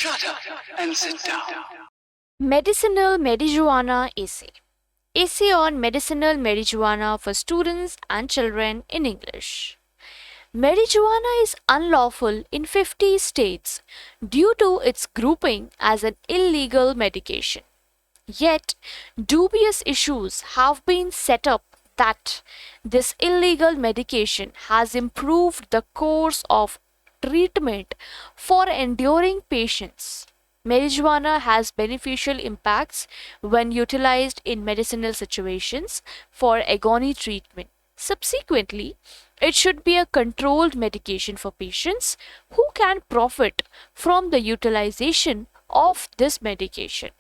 Shut up and sit down. Medicinal Marijuana Essay. Essay on Medicinal Marijuana for Students and Children in English. Marijuana is unlawful in 50 states due to its grouping as an illegal medication. Yet, dubious issues have been set up that this illegal medication has improved the course of treatment for enduring patients. Marijuana has beneficial impacts when utilized in medicinal situations for agony treatment. Subsequently, it should be a controlled medication for patients who can profit from the utilization of this medication.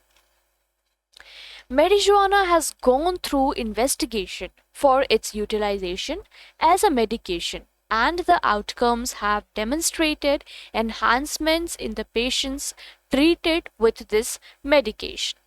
Marijuana has gone through investigation for its utilization as a medication, and the outcomes have demonstrated enhancements in the patients treated with this medication.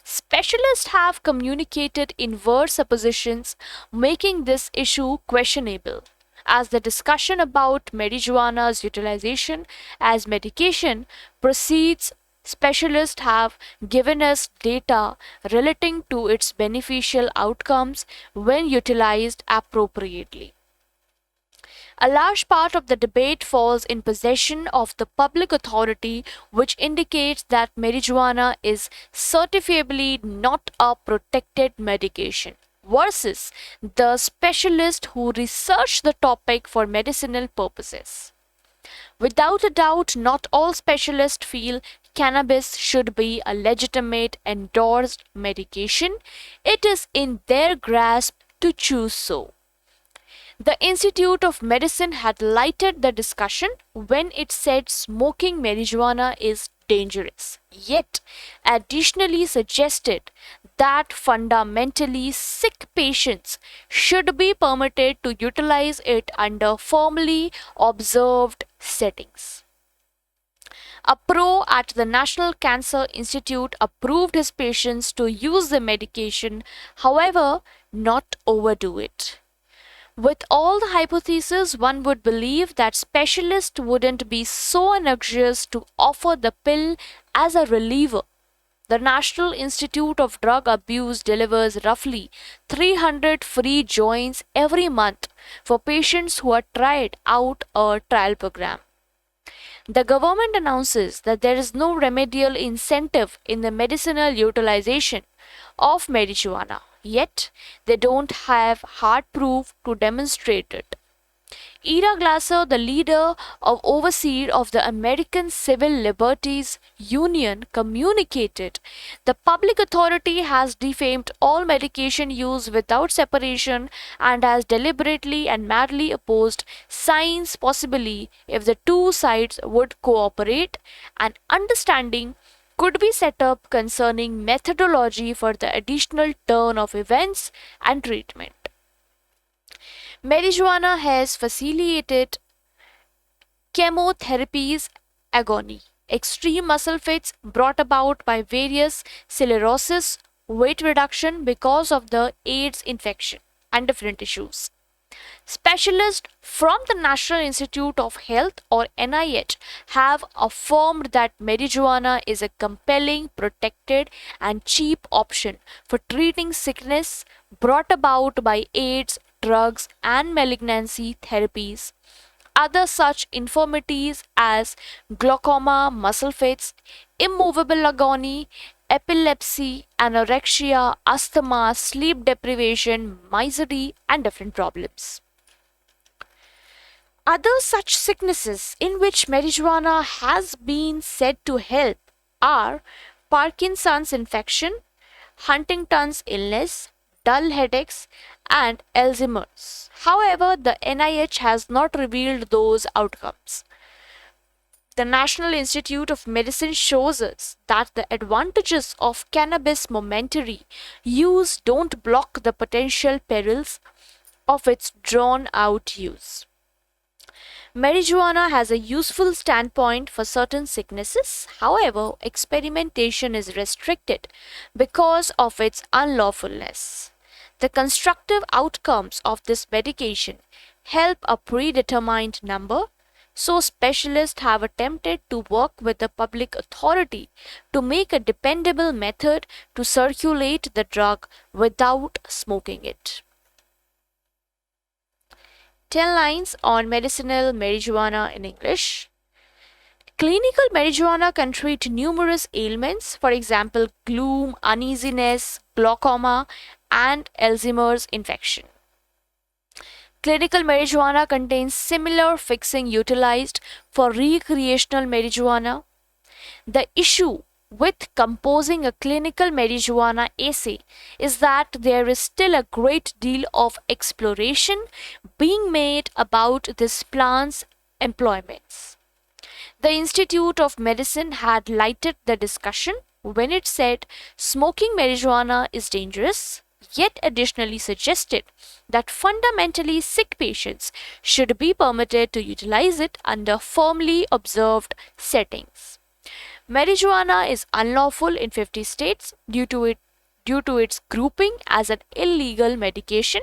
Specialists have communicated inverse suppositions, making this issue questionable. As the discussion about marijuana's utilization as medication proceeds, specialists have given us data relating to its beneficial outcomes when utilized appropriately. A large part of the debate falls in possession of the public authority, which indicates that marijuana is certifiably not a protected medication, versus the specialist who research the topic for medicinal purposes. Without a doubt, not all specialists feel cannabis should be a legitimate endorsed medication. It is in their grasp to choose so. The Institute of Medicine had lighted the discussion when it said smoking marijuana is dangerous, yet additionally suggested that fundamentally sick patients should be permitted to utilize it under firmly observed settings. A pro at the National Cancer Institute approved his patients to use the medication, however, not overdo it. With all the hypotheses, one would believe that specialists wouldn't be so anxious to offer the pill as a reliever. The National Institute of Drug Abuse delivers roughly 300 free joints every month for patients who are tried out a trial program. The government announces that there is no remedial incentive in the medicinal utilization of marijuana, yet they don't have hard proof to demonstrate it. Ira Glasser, the leader of overseer of the American Civil Liberties Union, communicated, "The public authority has defamed all medication use without separation and has deliberately and madly opposed science. Possibly, if the two sides would cooperate, an understanding could be set up concerning methodology for the additional turn of events and treatment." Marijuana has facilitated chemotherapies, agony, extreme muscle fits brought about by various sclerosis, weight reduction because of the AIDS infection, and different issues. Specialists from the National Institute of Health or NIH have affirmed that marijuana is a compelling, protected, and cheap option for treating sickness brought about by AIDS, drugs, and malignancy therapies. Other such infirmities as glaucoma, muscle fits, immovable agony, epilepsy, anorexia, asthma, sleep deprivation, misery, and different problems. Other such sicknesses in which marijuana has been said to help are Parkinson's infection, Huntington's illness, dull headaches, and Alzheimer's. However, the NIH has not revealed those outcomes. The National Institute of Medicine shows us that the advantages of cannabis momentary use don't block the potential perils of its drawn out use. Marijuana has a useful standpoint for certain sicknesses. However, experimentation is restricted because of its unlawfulness. The constructive outcomes of this medication help a predetermined number, So specialists have attempted to work with the public authority to make a dependable method to circulate the drug without smoking it. 10 lines on medicinal marijuana in English. Clinical marijuana can treat numerous ailments, for example, gloom, uneasiness, glaucoma, and Alzheimer's infection. Clinical marijuana contains similar fixing utilized for recreational marijuana. The issue with composing a clinical marijuana essay is that there is still a great deal of exploration being made about this plant's employments. The Institute of Medicine had lighted the discussion when it said smoking marijuana is dangerous, yet additionally suggested that fundamentally sick patients should be permitted to utilize it under firmly observed settings. Marijuana is unlawful in 50 states due to its grouping as an illegal medication.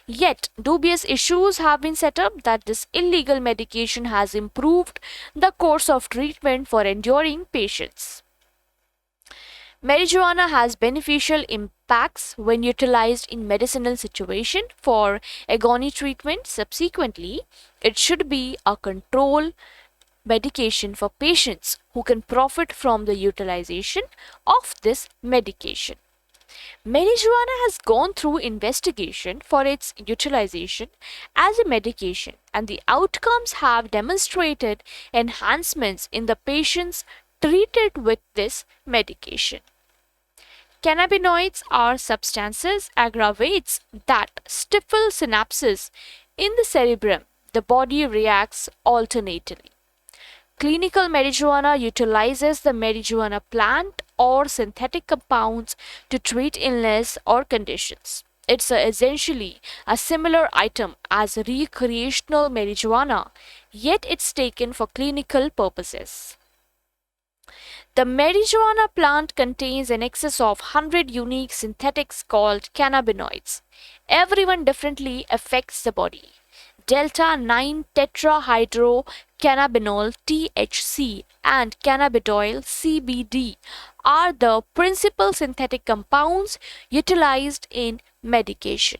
Yet, dubious issues have been set up that this illegal medication has improved the course of treatment for enduring patients. Marijuana has beneficial impacts when utilized in medicinal situation for agony treatment. Subsequently, it should be a control medication for patients who can profit from the utilization of this medication. Marijuana has gone through investigation for its utilization as a medication, and the outcomes have demonstrated enhancements in the patients treated with this medication. Cannabinoids are substances aggravates that stifle synapses in the cerebrum. The body reacts alternately. Clinical marijuana utilizes the marijuana plant or synthetic compounds to treat illness or conditions. It's essentially a similar item as recreational marijuana, yet it's taken for clinical purposes. The marijuana plant contains an excess of 100 unique synthetics called cannabinoids. Every one differently affects the body. Delta 9 tetrahydrocannabinol THC and cannabidiol CBD are the principal synthetic compounds utilized in medication.